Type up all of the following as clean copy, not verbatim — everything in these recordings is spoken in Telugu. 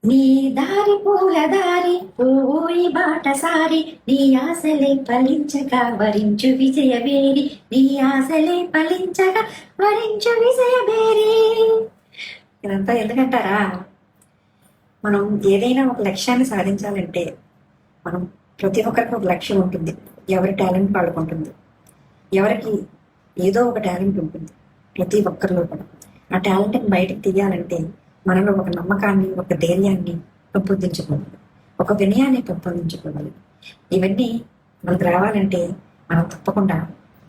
నీ దారి పూల దారి ఓయి బాటసారి నీ ఆశలే ఫలించగా వరించు విజయవేరి నీ ఆశలే ఫలించగా వరించు విజయవేరి. ఇదంతా ఎందుకంటారా, మనం ఏదైనా ఒక లక్ష్యాన్ని సాధించాలంటే మనం ప్రతి ఒక్కరికి ఒక లక్ష్యం ఉంటుంది. ఎవరి టాలెంట్ వాళ్ళకు ఉంటుంది. ఎవరికి ఏదో ఒక టాలెంట్ ఉంటుంది ప్రతి ఒక్కరిలో కూడా. ఆ టాలెంట్ని బయటకు తీయాలంటే మనలో ఒక నమ్మకాన్ని, ఒక ధైర్యాన్ని పెంపొందించుకోవాలి, ఒక వినయాన్ని పెంపొందించుకోవాలి. ఇవన్నీ మనకు రావాలంటే మనం తప్పకుండా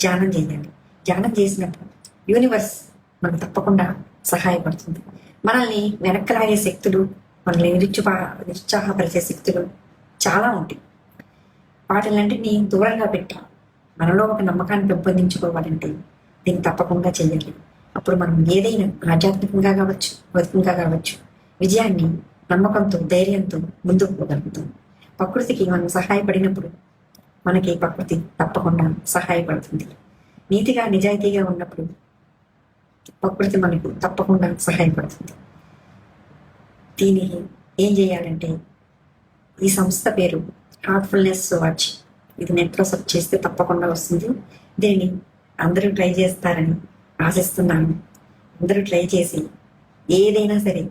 ధ్యానం చేయాలి. ధ్యానం చేసినప్పుడు యూనివర్స్ మనకు తప్పకుండా సహాయపడుతుంది. మనల్ని వెనక్కలాగే శక్తులు, మనల్ని నిరుత్సాహపరిచే శక్తులు చాలా ఉంటాయి. వాటిలంటిని దూరంగా పెట్టాలి. మనలో ఒక నమ్మకాన్ని పెంపొందించుకోవాలంటే దీన్ని తప్పకుండా చేయాలి. అప్పుడు మనం ఏదైనా ఆధ్యాత్మికంగా కావచ్చు, భౌతికంగా కావచ్చు, విజయాన్ని నమ్మకంతో, ధైర్యంతో ముందుకు పోగలుగుతాం. ప్రకృతికి మనం సహాయపడినప్పుడు మనకి ప్రకృతి తప్పకుండా సహాయపడుతుంది. నీతిగా, నిజాయితీగా ఉన్నప్పుడు ప్రకృతి మనకు తప్పకుండా సహాయపడుతుంది. దీనికి ఏం చేయాలంటే, ఈ సంస్థ పేరు హార్ట్ఫుల్నెస్ వాచ్. ఇది నెట్లో సెర్చ్ చేస్తే తప్పకుండా వస్తుంది. దీన్ని అందరూ ట్రై చేస్తారని ఆశిస్తున్నాను. అందరూ ట్రై చేసి ఏదైనా సరే